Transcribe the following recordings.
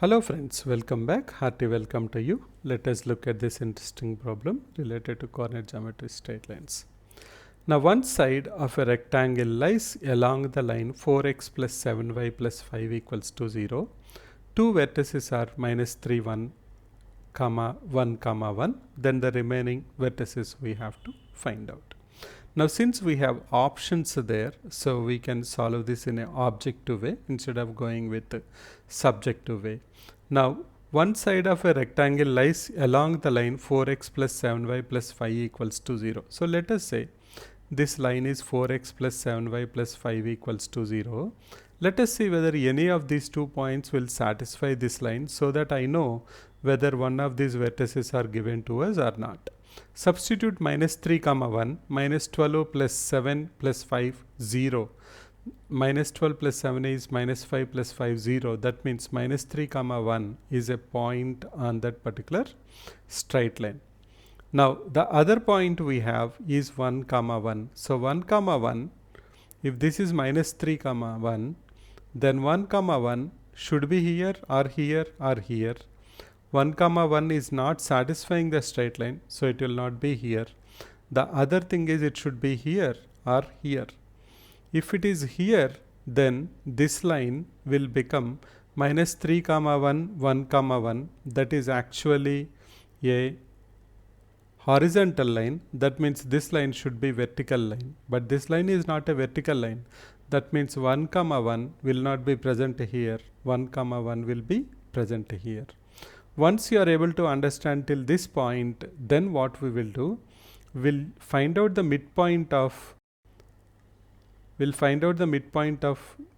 Hello friends, welcome back. Hearty welcome to you. Let us look at this interesting problem related to coordinate geometry straight lines. Now one side of a rectangle lies along the line 4x plus 7y plus 5 equals to 0. Two vertices are minus 3, 1, comma 1, comma 1. Then the remaining vertices we have to find out. Now since we have options there, so we can solve this in an objective way instead of going with the subjective way. Now one side of a rectangle lies along the line 4x plus 7y plus 5 equals to 0. So let us say this line is 4x plus 7y plus 5 equals to 0. Let us see whether any of these 2 points will satisfy this line so that I know whether one of these vertices are given to us or not. Substitute minus 3 comma 1, minus 12 plus 7 plus 5, 0. Minus 12 plus 7 is minus 5 plus 5, 0. That means minus 3 comma 1 is a point on that particular straight line. Now the other point we have is 1 comma 1. So 1 comma 1, if this is minus 3 comma 1, then 1 comma 1 should be here or here or here. 1 comma 1 is not satisfying the straight line, so it will not be here. The other thing is it should be here or here. If it is here, then this line will become minus 3 comma 1, 1 comma 1. That is actually a horizontal line. That means this line should be vertical line, but this line is not a vertical line. That means 1 comma 1 will not be present here. 1 comma 1 will be present here. Once you are able to understand till this point, then what we will do, we'll find out the midpoint of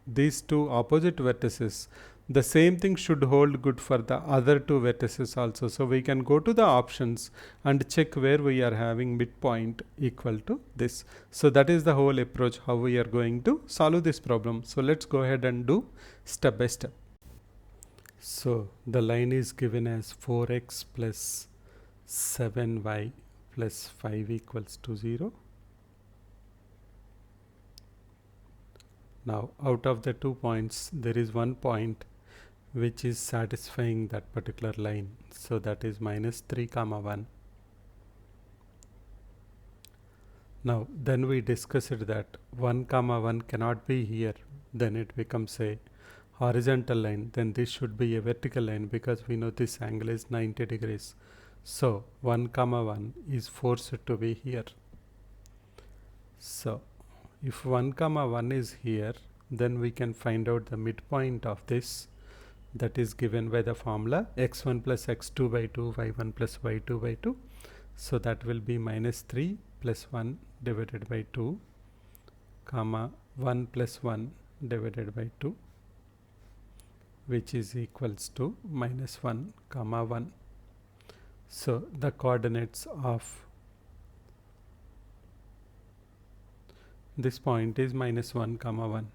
these two opposite vertices. The same thing should hold good for the other two vertices also. So we can go to the options and check where we are having midpoint equal to this. So that is the whole approach how we are going to solve this problem. So let's go ahead and do step by step. So the line is given as 4x plus 7y plus 5 equals to 0. Now out of the 2 points, there is one point which is satisfying that particular line. So that is minus 3 comma 1. Now then we discussed that 1 comma 1 cannot be here. Then it becomes a horizontal line. Then this should be a vertical line because we know this angle is 90 degrees. So 1 comma 1 is forced to be here. So if 1 comma 1 is here, then we can find out the midpoint of this. That is given by the formula x1 plus x2 by 2, y1 plus y2 by 2. So that will be minus 3 plus 1 divided by 2, comma 1 plus 1 divided by 2, which is equals to minus 1 comma 1. So the coordinates of this point is minus 1 comma 1.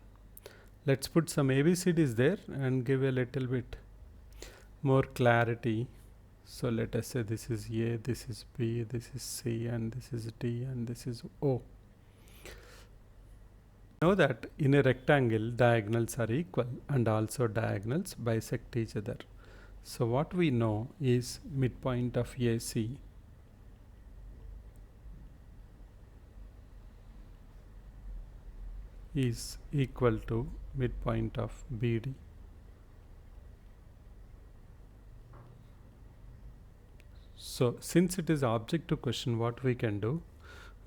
Let's put some ABCDs there and give a little bit more clarity. So let us say this is A, this is B, this is C, and this is D, and this is O. Know that in a rectangle diagonals are equal and also diagonals bisect each other. So what we know is midpoint of AC is equal to midpoint of BD. So since it is objective question, what we can do,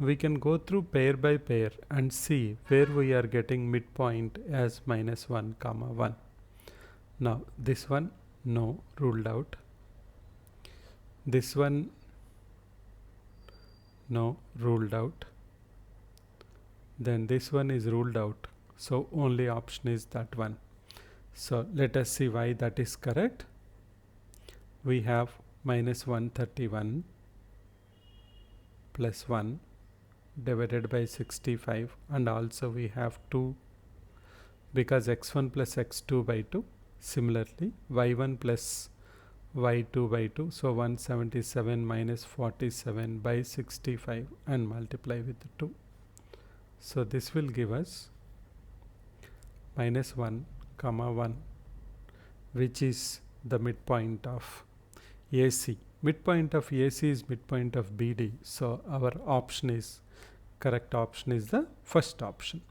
we can go through pair by pair and see where we are getting midpoint as minus 1 comma 1. Now this one, no, ruled out. This one, no, ruled out. Then this one is ruled out. So only option is that one. So let us see why that is correct. We have minus 131 plus 1 divided by 65, and also we have 2 because x1 plus x2 by 2. Similarly y1 plus y2 by 2. So 177 minus 47 by 65 and multiply with 2. So this will give us minus 1 comma 1, which is the midpoint of AC. Midpoint of AC is midpoint of BD. So our option is, correct option is the first option.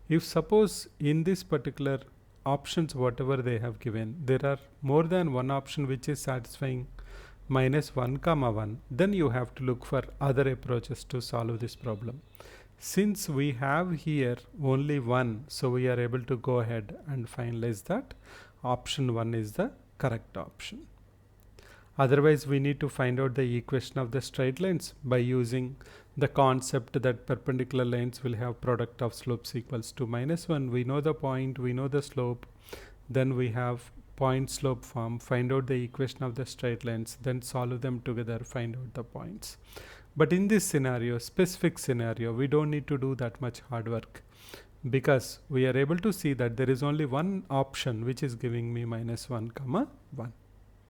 If suppose in this particular options whatever they have given, there are more than one option which is satisfying -1, 1, then you have to look for other approaches to solve this problem. Since we have here only one, so we are able to go ahead and finalize that option 1 is the correct option. Otherwise, we need to find out the equation of the straight lines by using the concept that perpendicular lines will have product of slopes equals to -1. We know the point, we know the slope, then we have point slope form, find out the equation of the straight lines, then solve them together, find out the points. But in this scenario, specific scenario, we don't need to do that much hard work, because we are able to see that there is only one option which is giving me -1, 1.